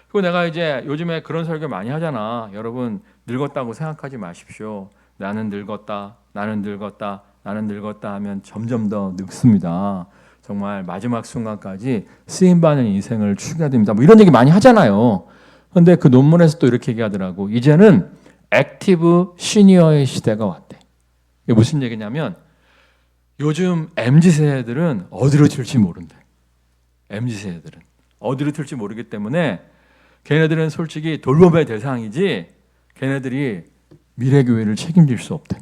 그리고 내가 이제 요즘에 그런 설교 많이 하잖아. 여러분 늙었다고 생각하지 마십시오. 나는 늙었다, 나는 늙었다, 나는 늙었다 하면 점점 더 늙습니다. 정말 마지막 순간까지 쓰임받는 인생을 추구해야 됩니다. 뭐 이런 얘기 많이 하잖아요. 그런데 그 논문에서 또 이렇게 얘기하더라고. 이제는 액티브 시니어의 시대가 왔대. 이게 무슨 얘기냐면 요즘 MZ세대들은 어디로 튈지 모른대. MZ세대들은 어디로 튈지 모르기 때문에 걔네들은 솔직히 돌봄의 대상이지 걔네들이 미래교회를 책임질 수 없대.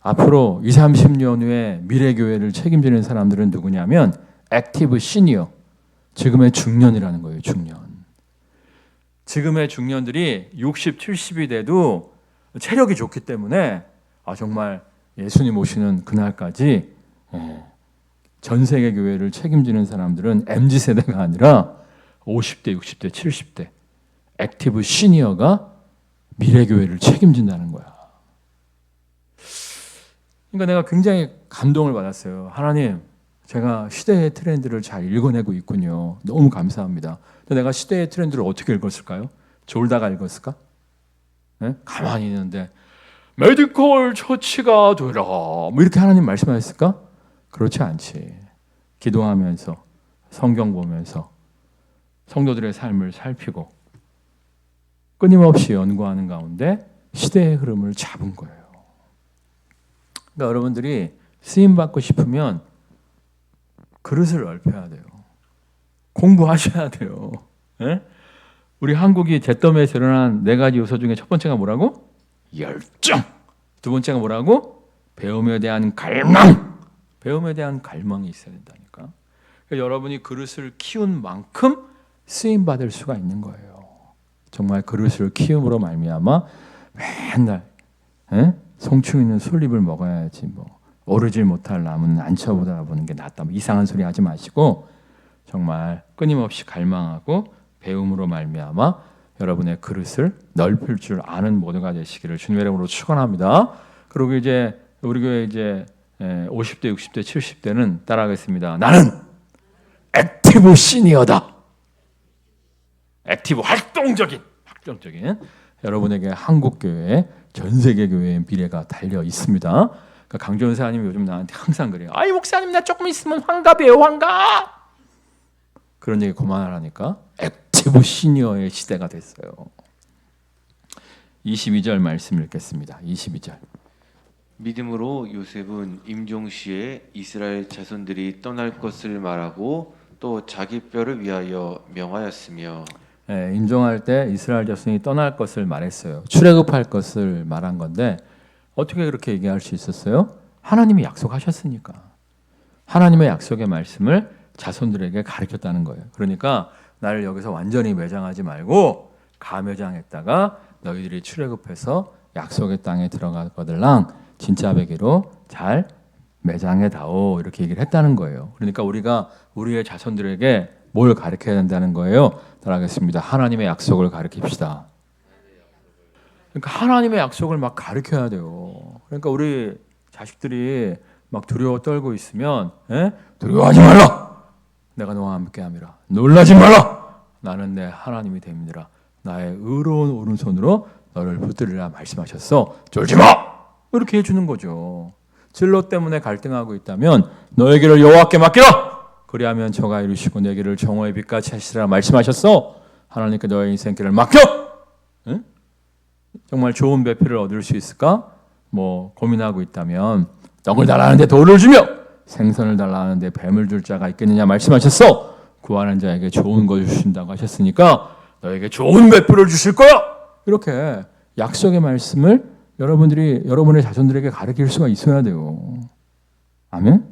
앞으로 20, 30년 후에 미래교회를 책임지는 사람들은 누구냐면 액티브 시니어, 지금의 중년이라는 거예요. 중년. 지금의 중년들이 60, 70이 돼도 체력이 좋기 때문에 정말 예수님 오시는 그날까지 전 세계 교회를 책임지는 사람들은 MZ세대가 아니라 50대, 60대, 70대 액티브 시니어가 미래교회를 책임진다는 거야. 그러니까 내가 굉장히 감동을 받았어요. 하나님, 제가 시대의 트렌드를 잘 읽어내고 있군요. 너무 감사합니다. 근데 내가 시대의 트렌드를 어떻게 읽었을까요? 졸다가 읽었을까? 네? 가만히 있는데 메디컬 처치가 되라 뭐 이렇게 하나님 말씀하셨을까? 그렇지 않지. 기도하면서 성경 보면서 성도들의 삶을 살피고 끊임없이 연구하는 가운데 시대의 흐름을 잡은 거예요. 그러니까 여러분들이 쓰임받고 싶으면 그릇을 넓혀야 돼요. 공부하셔야 돼요. 네? 우리 한국이 잿더미에서 일어난 4가지 요소 중에 첫 번째가 뭐라고? 열정. 두 번째가 뭐라고? 배움에 대한 갈망. 배움에 대한 갈망이 있어야 된다니까. 그러니까 여러분이 그릇을 키운 만큼 쓰임받을 수가 있는 거예요. 정말 그릇을 키움으로 말미암아 맨날 송충 있는 솔잎을 먹어야지 뭐 오르질 못할 나무는 안 쳐보다 보는 게 낫다. 뭐 이상한 소리 하지 마시고 정말 끊임없이 갈망하고 배움으로 말미암아 여러분의 그릇을 넓힐 줄 아는 모두가 되시기를 주님의 이름으로 축원합니다. 그리고 이제 우리 교회 이제 50대, 60대, 70대는 따라하겠습니다. 나는 액티브 시니어다. 액티브 활동적인 여러분에게 한국 교회, 전 세계 교회의 미래가 달려 있습니다. 그러니까 강조원 사님이 요즘 나한테 항상 그래요. 아이 목사님 나 조금 있으면 환갑이에요, 환갑. 그런 얘기 그만하라니까. 액티브 시니어의 시대가 됐어요. 22절 말씀 읽겠습니다. 22절. 믿음으로 요셉은 임종시에 이스라엘 자손들이 떠날 것을 말하고 또 자기 뼈를 위하여 명하였으며 임종할 때 이스라엘 자손이 떠날 것을 말했어요. 출애굽할 것을 말한 건데 어떻게 그렇게 얘기할 수 있었어요? 하나님이 약속하셨으니까. 하나님의 약속의 말씀을 자손들에게 가르쳤다는 거예요. 그러니까 나를 여기서 완전히 매장하지 말고 가매장했다가 너희들이 출애굽해서 약속의 땅에 들어가거들랑 진짜 베개로 잘 매장해다오 이렇게 얘기를 했다는 거예요. 그러니까 우리가 우리의 자손들에게 뭘 가르쳐야 된다는 거예요. 따라하겠습니다. 하나님의 약속을 가르칩시다. 그러니까 하나님의 약속을 막 가르쳐야 돼요. 그러니까 우리 자식들이 막 두려워 떨고 있으면 두려워하지 말라. 내가 너와 함께함이라. 놀라지 말라. 나는 내 하나님이 됨이니라. 나의 의로운 오른손으로 너를 붙들리라 말씀하셨어. 쫄지 마. 이렇게 해주는 거죠. 진로 때문에 갈등하고 있다면 너의 길을 여호와께 맡기라. 그리하면 저가 이루시고 내 길을 정오의 빛같이 하시리라 말씀하셨어. 하나님께 너의 인생길을 맡겨. 응? 정말 좋은 배필을 얻을 수 있을까? 뭐 고민하고 있다면 떡을 달라는데 돌을 주며 생선을 달라는데 뱀을 줄 자가 있겠느냐 말씀하셨어. 구하는 자에게 좋은 걸 주신다고 하셨으니까 너에게 좋은 배필을 주실 거야. 이렇게 약속의 말씀을 여러분들이 여러분의 자손들에게 가르칠 수가 있어야 돼요. 아멘?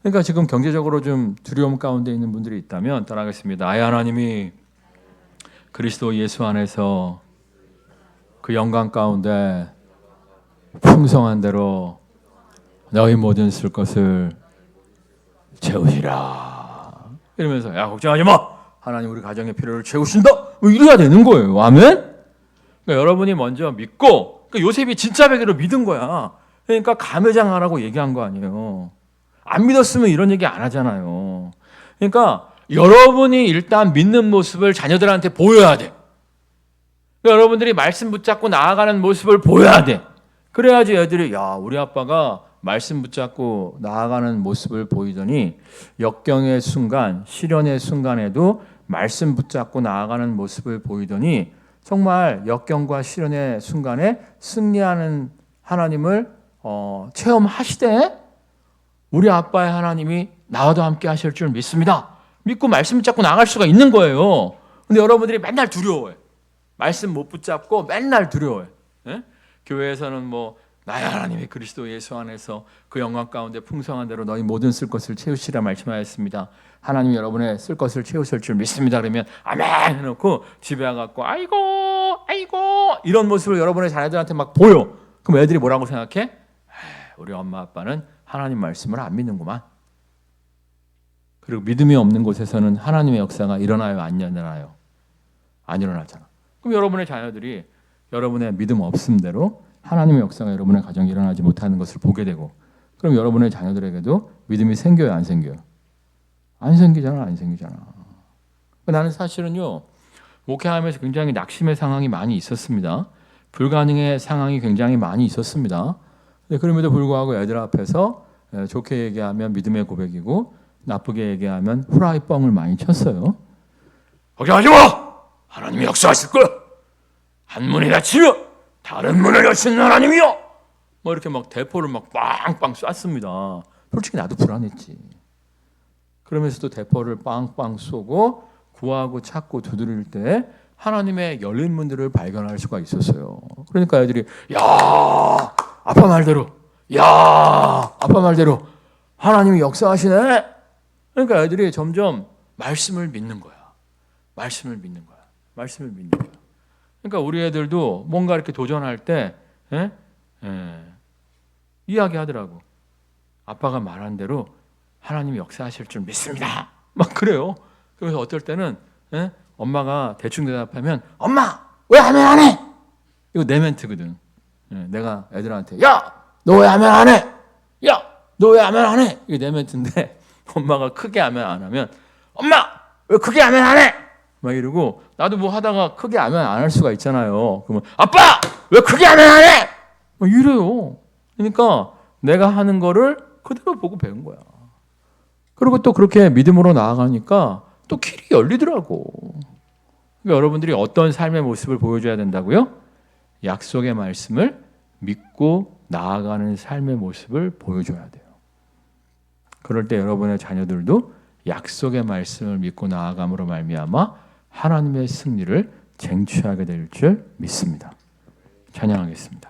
그러니까 지금 경제적으로 좀 두려움 가운데 있는 분들이 있다면 따라하겠습니다. 나의 하나님이 그리스도 예수 안에서 그 영광 가운데 풍성한 대로 너희 모든 쓸 것을 채우시라. 이러면서 야 걱정하지 마. 하나님 우리 가정의 필요를 채우신다. 뭐 이래야 되는 거예요. 아멘? 그러니까 여러분이 먼저 믿고 그러니까 요셉이 진짜 베개로 믿은 거야. 그러니까 가매장하라고 얘기한 거 아니에요. 안 믿었으면 이런 얘기 안 하잖아요. 그러니까 여러분이 일단 믿는 모습을 자녀들한테 보여야 돼. 그러니까 여러분들이 말씀 붙잡고 나아가는 모습을 보여야 돼. 그래야지 애들이 야 우리 아빠가 말씀 붙잡고 나아가는 모습을 보이더니 역경의 순간, 시련의 순간에도 말씀 붙잡고 나아가는 모습을 보이더니 정말 역경과 시련의 순간에 승리하는 하나님을 체험하시되 우리 아빠의 하나님이 나와도 함께 하실 줄 믿습니다. 믿고 말씀 붙잡고 나갈 수가 있는 거예요. 근데 여러분들이 맨날 두려워해. 말씀 못 붙잡고 맨날 두려워해. 예? 교회에서는 뭐 나의 하나님이 그리스도 예수 안에서 그 영광 가운데 풍성한 대로 너희 모든 쓸 것을 채우시라 말씀하였습니다. 하나님 여러분의 쓸 것을 채우실 줄 믿습니다. 그러면 아멘 해놓고 집에 와갖고 아이고 이런 모습을 여러분의 자녀들한테 막 보여. 그럼 애들이 뭐라고 생각해? 우리 엄마 아빠는 하나님 말씀을 안 믿는구만. 그리고 믿음이 없는 곳에서는 하나님의 역사가 일어나요? 안 일어나요? 안 일어나잖아. 그럼 여러분의 자녀들이 여러분의 믿음 없음대로 하나님의 역사가 여러분의 가정에 일어나지 못하는 것을 보게 되고 그럼 여러분의 자녀들에게도 믿음이 생겨요? 안 생겨요? 안 생기잖아. 안 생기잖아. 나는 사실은요. 목회하면서 굉장히 낙심의 상황이 많이 있었습니다. 불가능의 상황이 굉장히 많이 있었습니다. 그럼에도 불구하고 애들 앞에서 좋게 얘기하면 믿음의 고백이고 나쁘게 얘기하면 후라이 뻥을 많이 쳤어요. 걱정하지 마! 하나님이 역사하실 거야! 한 문이 닫히면 다른 문을 여시는 하나님이요! 뭐 이렇게 막 대포를 막 빵빵 쐈습니다. 솔직히 나도 불안했지. 그러면서도 대포를 빵빵 쏘고 구하고 찾고 두드릴 때 하나님의 열린 문들을 발견할 수가 있었어요. 그러니까 애들이 야 아빠 말대로 하나님이 역사하시네. 그러니까 애들이 점점 말씀을 믿는 거야. 말씀을 믿는 거야. 그러니까 우리 애들도 뭔가 이렇게 도전할 때 이야기하더라고. 아빠가 말한 대로 하나님이 역사하실 줄 믿습니다. 막 그래요. 그래서 어떨 때는 엄마가 대충 대답하면 엄마 왜 하면 안 해? 이거 내 멘트거든. 내가 애들한테 야 너 왜 하면 안 해? 야 너 왜 하면 안 해? 이게 내 멘트인데 엄마가 크게 하면 안 하면 엄마 왜 크게 하면 안 해? 막 이러고 나도 뭐 하다가 크게 하면 안 할 수가 있잖아요. 그러면 아빠 왜 크게 하면 안 해? 막 이래요. 그러니까 내가 하는 거를 그대로 보고 배운 거야. 그리고 또 그렇게 믿음으로 나아가니까 또 길이 열리더라고. 그러니까 여러분들이 어떤 삶의 모습을 보여줘야 된다고요? 약속의 말씀을 믿고 나아가는 삶의 모습을 보여줘야 돼요. 그럴 때 여러분의 자녀들도 약속의 말씀을 믿고 나아감으로 말미암아 하나님의 승리를 쟁취하게 될 줄 믿습니다. 찬양하겠습니다.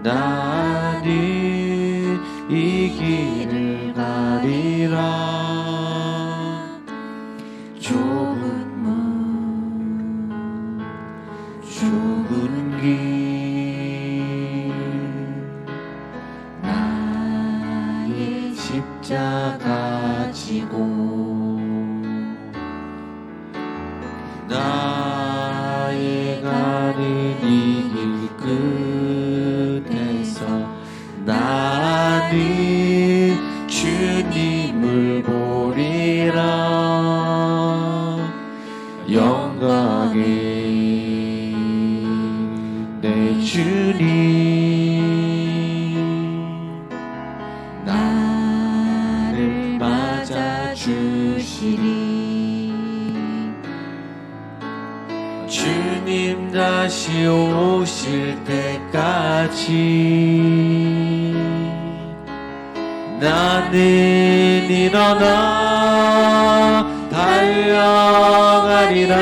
나는 이 길을 가리라. 좁은 문 좁은 길 나의 십자가 지고 나의 가는 이 길 끝에서 나는 주님을 보리라. 영광의 내 주님 나를 맞아주시리. 주님 다시 오실 때까지 나는 일어나 달려가리라.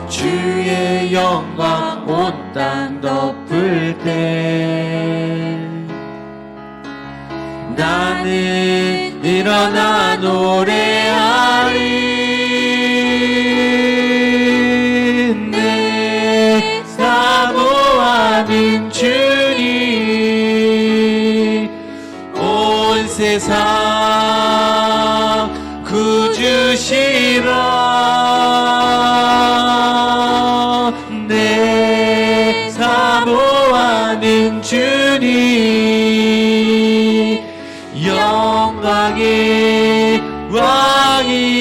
주의 영광 온 땅 덮을 때 나는 일어나 노래하리. 내 사모하는 주님 온 세상 구주시라. 내 사모하는 주님 영광의 왕이시라.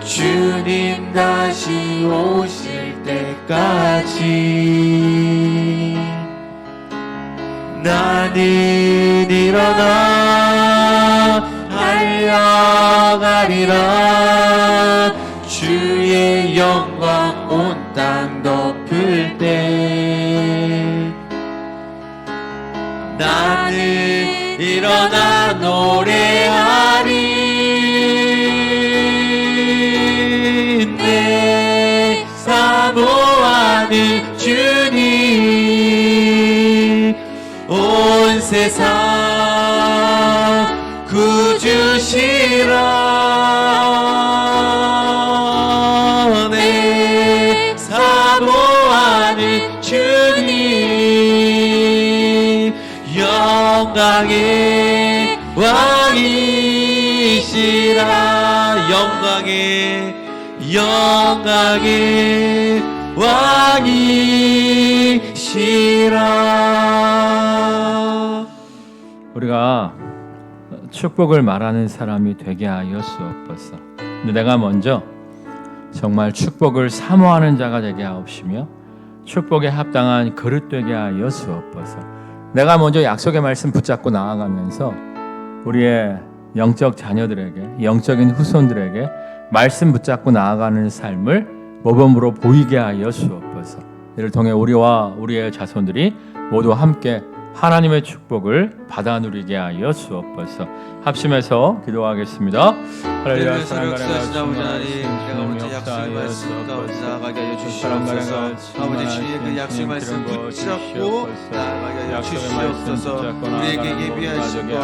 주님 다시 오실 때까지 나는 일어나 달려가리라. 주의 영광 온 땅 덮을 때 나는 일어나 노래하리. 내 사모하는 주님 온 세상 구주시라. 내 사모하는 주님 영광의 왕이시라. 영광의 왕이시라. 우리가 축복을 말하는 사람이 되게 하여 주옵소서. 근데 내가 먼저 정말 축복을 사모하는 자가 되게 하옵시며 축복에 합당한 그릇 되게 하여 주옵소서. 내가 먼저 약속의 말씀 붙잡고 나아가면서 우리의 영적 자녀들에게, 영적인 후손들에게 말씀 붙잡고 나아가는 삶을 모범으로 보이게 하여 주옵소서. 이를 통해 우리와 우리의 자손들이 모두 함께 하나님의 축복을 받아 누리게 하여 주옵소서. 합심해서 기도하겠습니다. 할렐루야. 사랑하는 아버지 하나님, 내가 먼저 약속의 말씀 가운데 나아가게 하여 주시옵소서. 아버지 주의 그 약속의 말씀 붙잡고 나아가게 하여 주시옵소서. 우리에게 예비하신 것,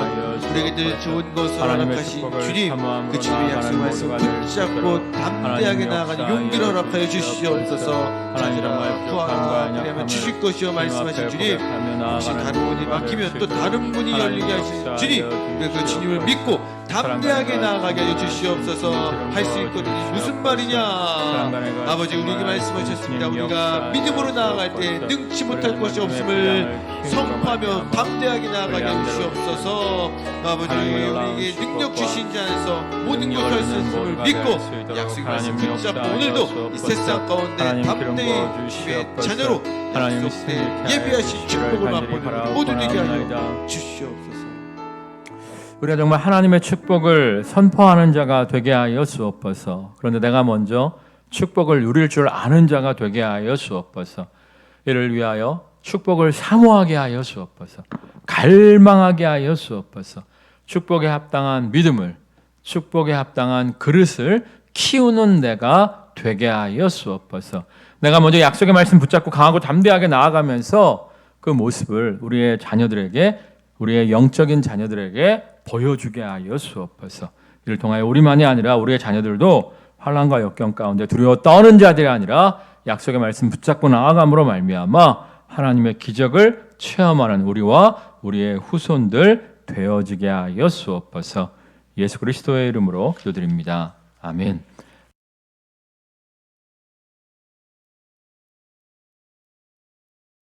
우리에게 늘 좋은 것을 허락하신 주님, 그 주의 약속의 말씀 붙잡고 담대하게 나아가는 용기를 허락하여 주시옵소서. 후하라 그러면 주실 것이요 말씀하신 주님, 혹시 다른 문이 막히면 또 다른 문이 열리게 하신 주님, 그 주님을 믿고 담대하게 나아가게 하여 주시옵소서. 할 수 있거든요. 무슨 말이냐? 아버지 우리에게 말씀하셨습니다. 우리가 믿음으로 나아갈 때 능치 못할 것이 없음을 선포하며 담대하게 나아가게 하여 주시옵소서. 아버지 우리에게 능력 주신 자 안에서 모든 것을 할 수 있음을 믿고 약속의 말씀 붙잡고 오늘도 이 세상 가운데 담대히 주의 자녀로 약속 때 예비하신 축복을 맛보는 모두 되게 하여 주시옵소서. 우리가 정말 하나님의 축복을 선포하는 자가 되게 하여 주옵소서. 그런데 내가 먼저 축복을 누릴 줄 아는 자가 되게 하여 주옵소서. 이를 위하여 축복을 사모하게 하여 주옵소서. 갈망하게 하여 주옵소서. 축복에 합당한 믿음을, 축복에 합당한 그릇을 키우는 내가 되게 하여 주옵소서. 내가 먼저 약속의 말씀 붙잡고 강하고 담대하게 나아가면서 그 모습을 우리의 자녀들에게, 우리의 영적인 자녀들에게 보여주게 하여 주옵소서. 이를 통하여 우리만이 아니라 우리의 자녀들도 환난과 역경 가운데 두려워 떠는 자들이 아니라 약속의 말씀 붙잡고 나아감으로 말미암아 하나님의 기적을 체험하는 우리와 우리의 후손들 되어지게 하여 주옵소서. 예수 그리스도의 이름으로 기도드립니다. 아멘.